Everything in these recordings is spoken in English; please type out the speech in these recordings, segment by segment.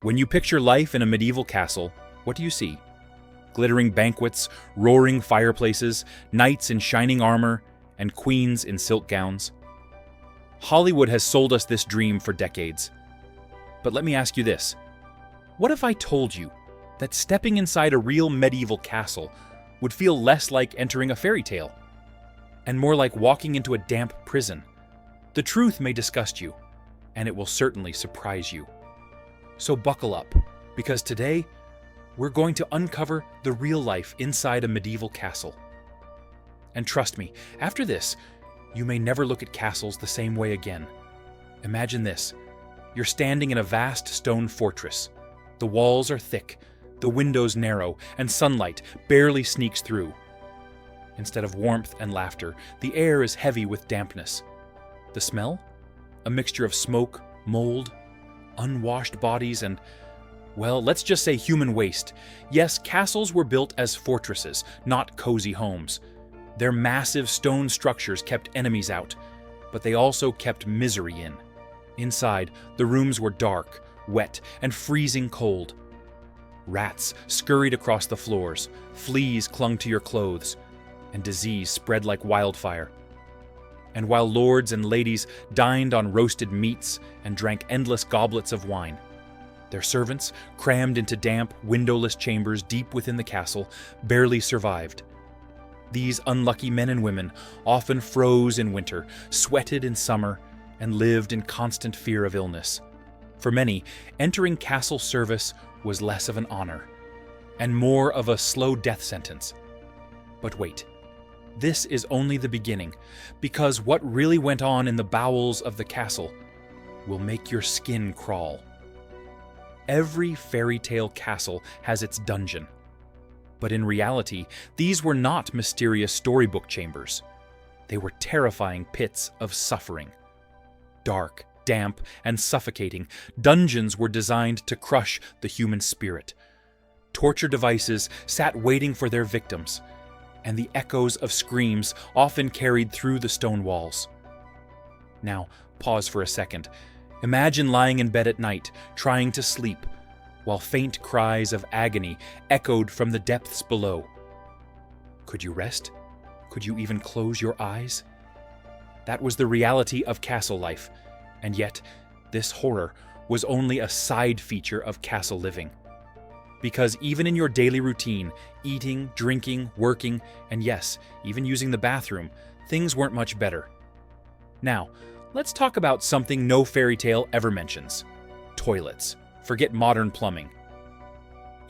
When you picture life in a medieval castle, what do you see? Glittering banquets, roaring fireplaces, knights in shining armor, and queens in silk gowns. Hollywood has sold us this dream for decades. But let me ask you this. What if I told you that stepping inside a real medieval castle would feel less like entering a fairy tale, and more like walking into a damp prison? The truth may disgust you, and it will certainly surprise you. So buckle up, because today, we're going to uncover the real life inside a medieval castle. And trust me, after this, you may never look at castles the same way again. Imagine this. You're standing in a vast stone fortress. The walls are thick, the windows narrow, and sunlight barely sneaks through. Instead of warmth and laughter, the air is heavy with dampness. The smell? A mixture of smoke, mold, unwashed bodies, and, well, let's just say human waste. Yes, castles were built as fortresses, not cozy homes. Their massive stone structures kept enemies out, but they also kept misery in. Inside, the rooms were dark, wet, and freezing cold. Rats scurried across the floors, fleas clung to your clothes, and disease spread like wildfire. And while lords and ladies dined on roasted meats and drank endless goblets of wine, their servants, crammed into damp, windowless chambers deep within the castle, barely survived. These unlucky men and women often froze in winter, sweated in summer, and lived in constant fear of illness. For many, entering castle service was less of an honor, and more of a slow death sentence. But wait, this is only the beginning, because what really went on in the bowels of the castle will make your skin crawl. Every fairy tale castle has its dungeon. But in reality, these were not mysterious storybook chambers. They were terrifying pits of suffering. Dark, damp, and suffocating, dungeons were designed to crush the human spirit. Torture devices sat waiting for their victims, and the echoes of screams often carried through the stone walls. Now, pause for a second. Imagine lying in bed at night, trying to sleep, while faint cries of agony echoed from the depths below. Could you rest? Could you even close your eyes? That was the reality of castle life, and yet this horror was only a side feature of castle living. Because even in your daily routine, eating, drinking, working, and yes, even using the bathroom, things weren't much better. Now, let's talk about something no fairy tale ever mentions: toilets. Forget modern plumbing.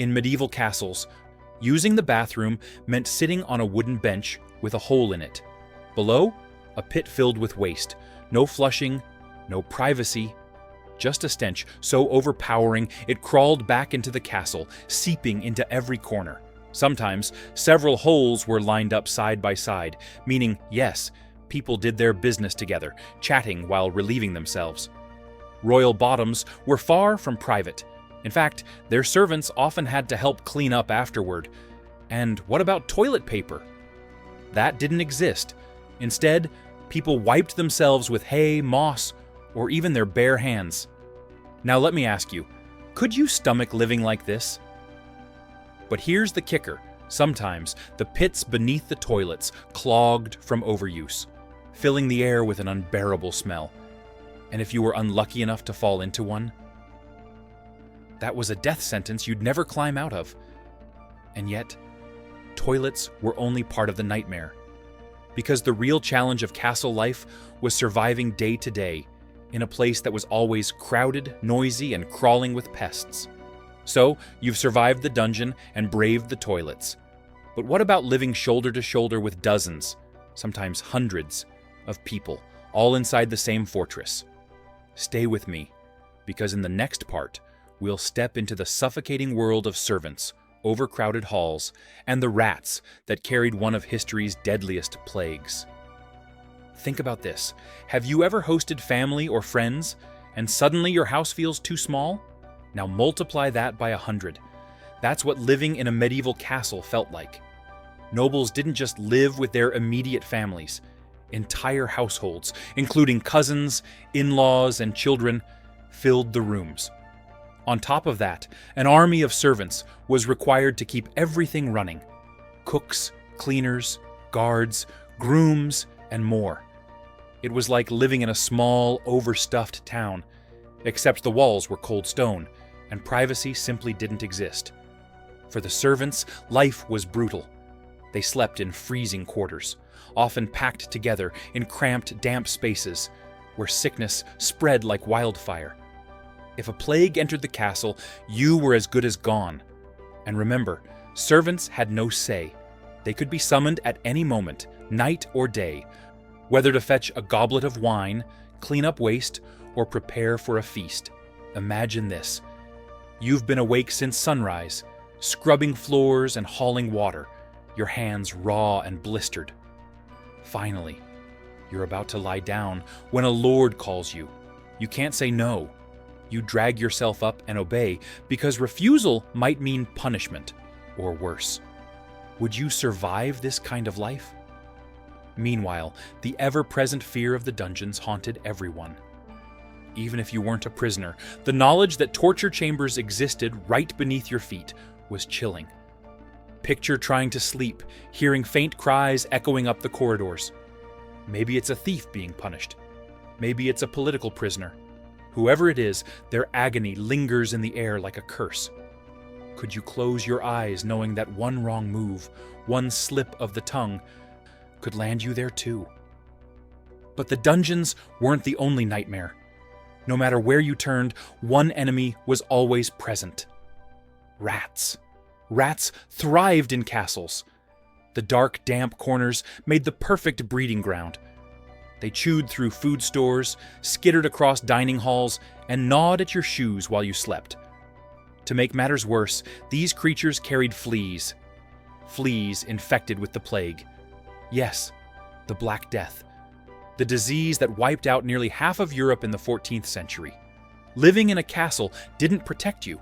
In medieval castles, using the bathroom meant sitting on a wooden bench with a hole in it. Below, a pit filled with waste. No flushing, no privacy, just a stench so overpowering it crawled back into the castle, seeping into every corner. Sometimes, several holes were lined up side by side, meaning, yes, people did their business together, chatting while relieving themselves. Royal bottoms were far from private. In fact, their servants often had to help clean up afterward. And what about toilet paper? That didn't exist. Instead, people wiped themselves with hay, moss, or even their bare hands. Now let me ask you, could you stomach living like this? But here's the kicker. Sometimes the pits beneath the toilets clogged from overuse, filling the air with an unbearable smell. And if you were unlucky enough to fall into one, that was a death sentence you'd never climb out of. And yet, toilets were only part of the nightmare. Because the real challenge of castle life was surviving day to day in a place that was always crowded, noisy, and crawling with pests. So, you've survived the dungeon and braved the toilets. But what about living shoulder to shoulder with dozens, sometimes hundreds, of people, all inside the same fortress? Stay with me, because in the next part, we'll step into the suffocating world of servants, overcrowded halls, and the rats that carried one of history's deadliest plagues. Think about this. Have you ever hosted family or friends, and suddenly your house feels too small? Now multiply that by 100. That's what living in a medieval castle felt like. Nobles didn't just live with their immediate families. Entire households, including cousins, in-laws, and children, filled the rooms. On top of that, an army of servants was required to keep everything running. Cooks, cleaners, guards, grooms, and more. It was like living in a small, overstuffed town, except the walls were cold stone, and privacy simply didn't exist. For the servants, life was brutal. They slept in freezing quarters, often packed together in cramped, damp spaces, where sickness spread like wildfire. If a plague entered the castle, you were as good as gone. And remember, servants had no say. They could be summoned at any moment, night or day, whether to fetch a goblet of wine, clean up waste, or prepare for a feast. Imagine this. You've been awake since sunrise, scrubbing floors and hauling water, your hands raw and blistered. Finally, you're about to lie down when a lord calls you. You can't say no. You drag yourself up and obey because refusal might mean punishment, or worse. Would you survive this kind of life? Meanwhile, the ever-present fear of the dungeons haunted everyone. Even if you weren't a prisoner, the knowledge that torture chambers existed right beneath your feet was chilling. Picture trying to sleep, hearing faint cries echoing up the corridors. Maybe it's a thief being punished. Maybe it's a political prisoner. Whoever it is, their agony lingers in the air like a curse. Could you close your eyes knowing that one wrong move, one slip of the tongue, could land you there too? But the dungeons weren't the only nightmare. No matter where you turned, one enemy was always present. Rats. Rats thrived in castles. The dark, damp corners made the perfect breeding ground. They chewed through food stores, skittered across dining halls, and gnawed at your shoes while you slept. To make matters worse, these creatures carried fleas. Fleas infected with the plague. Yes, the Black Death. The disease that wiped out nearly half of Europe in the 14th century. Living in a castle didn't protect you.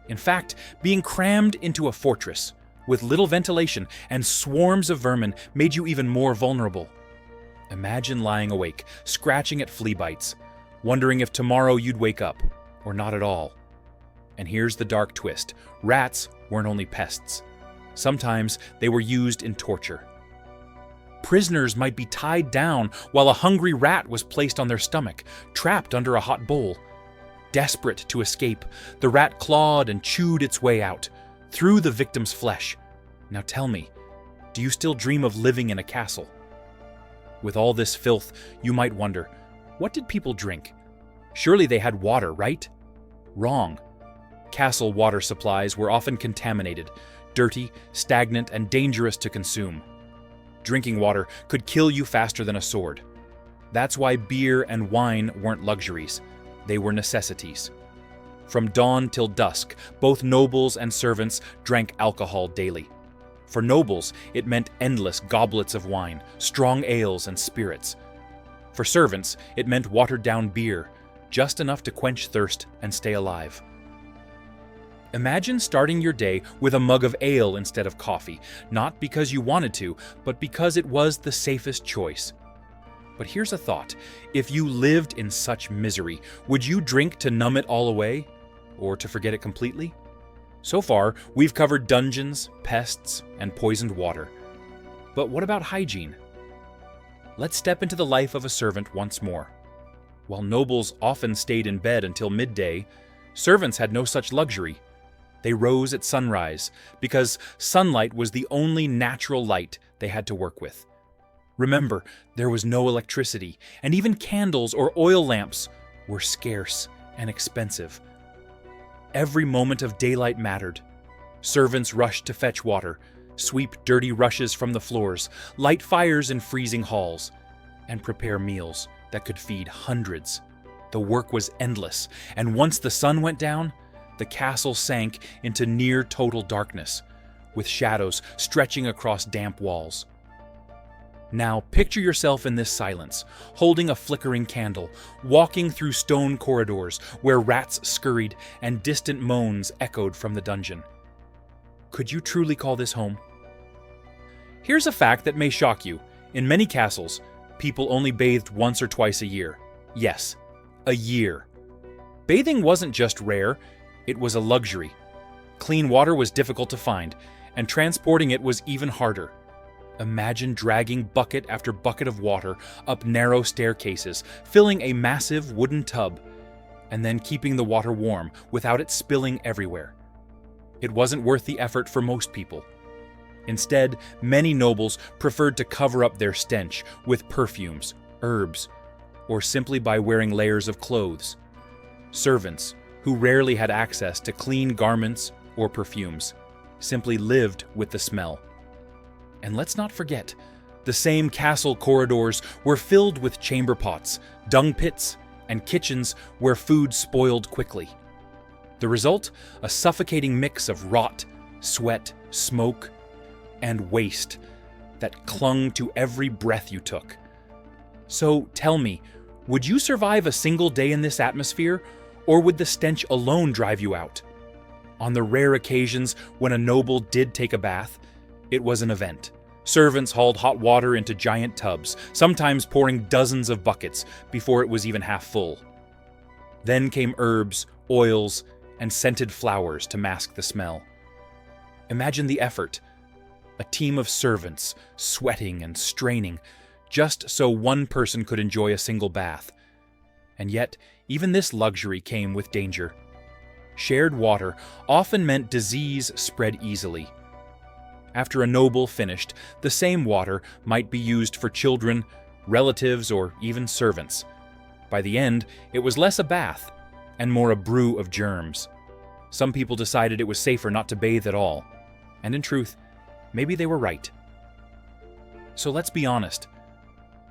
In fact, being crammed into a fortress with little ventilation and swarms of vermin made you even more vulnerable. Imagine lying awake, scratching at flea bites, wondering if tomorrow you'd wake up, or not at all. And here's the dark twist. Rats weren't only pests. Sometimes they were used in torture. Prisoners might be tied down while a hungry rat was placed on their stomach, trapped under a hot bowl. Desperate to escape, the rat clawed and chewed its way out, through the victim's flesh. Now tell me, do you still dream of living in a castle? With all this filth, you might wonder, what did people drink? Surely they had water, right? Wrong. Castle water supplies were often contaminated, dirty, stagnant, and dangerous to consume. Drinking water could kill you faster than a sword. That's why beer and wine weren't luxuries. They were necessities. From dawn till dusk, both nobles and servants drank alcohol daily. For nobles, it meant endless goblets of wine, strong ales and spirits. For servants, it meant watered-down beer, just enough to quench thirst and stay alive. Imagine starting your day with a mug of ale instead of coffee, not because you wanted to, but because it was the safest choice. But here's a thought. If you lived in such misery, would you drink to numb it all away? Or to forget it completely? So far, we've covered dungeons, pests, and poisoned water. But what about hygiene? Let's step into the life of a servant once more. While nobles often stayed in bed until midday, servants had no such luxury. They rose at sunrise because sunlight was the only natural light they had to work with. Remember, there was no electricity, and even candles or oil lamps were scarce and expensive. Every moment of daylight mattered. Servants rushed to fetch water, sweep dirty rushes from the floors, light fires in freezing halls, and prepare meals that could feed hundreds. The work was endless, and once the sun went down, the castle sank into near total darkness, with shadows stretching across damp walls. Now picture yourself in this silence, holding a flickering candle, walking through stone corridors where rats scurried and distant moans echoed from the dungeon. Could you truly call this home? Here's a fact that may shock you. In many castles, people only bathed once or twice a year. Yes, a year. Bathing wasn't just rare, It was a luxury. Clean water was difficult to find, and transporting it was even harder. Imagine dragging bucket after bucket of water up narrow staircases, filling a massive wooden tub, and then keeping the water warm without it spilling everywhere. It wasn't worth the effort for most people. Instead, many nobles preferred to cover up their stench with perfumes, herbs, or simply by wearing layers of clothes. Servants, who rarely had access to clean garments or perfumes, simply lived with the smell. And let's not forget, the same castle corridors were filled with chamber pots, dung pits, and kitchens where food spoiled quickly. The result? A suffocating mix of rot, sweat, smoke, and waste that clung to every breath you took. So tell me, would you survive a single day in this atmosphere, or would the stench alone drive you out? On the rare occasions when a noble did take a bath, it was an event. Servants hauled hot water into giant tubs, sometimes pouring dozens of buckets before it was even half full. Then came herbs, oils, and scented flowers to mask the smell. Imagine the effort. A team of servants, sweating and straining, just so one person could enjoy a single bath. And yet, even this luxury came with danger. Shared water often meant disease spread easily. After a noble finished, the same water might be used for children, relatives, or even servants. By the end, it was less a bath and more a brew of germs. Some people decided it was safer not to bathe at all. And in truth, maybe they were right. So let's be honest.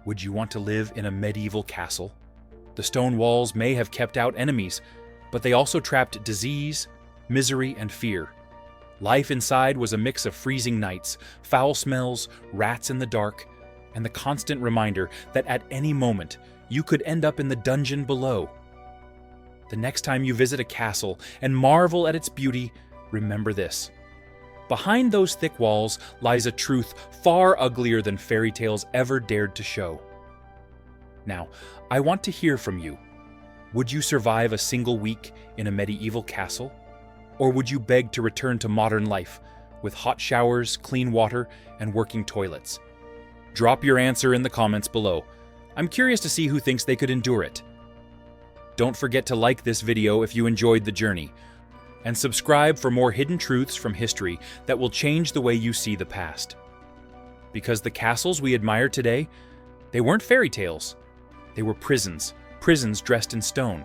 Would you want to live in a medieval castle? The stone walls may have kept out enemies, but they also trapped disease, misery, and fear. Life inside was a mix of freezing nights, foul smells, rats in the dark, and the constant reminder that at any moment you could end up in the dungeon below. The next time you visit a castle and marvel at its beauty, remember this. Behind those thick walls lies a truth far uglier than fairy tales ever dared to show. Now, I want to hear from you. Would you survive a single week in a medieval castle? Or would you beg to return to modern life with hot showers, clean water, and working toilets? Drop your answer in the comments below. I'm curious to see who thinks they could endure it. Don't forget to like this video if you enjoyed the journey, and subscribe for more hidden truths from history that will change the way you see the past. Because the castles we admire today, they weren't fairy tales. They were prisons dressed in stone.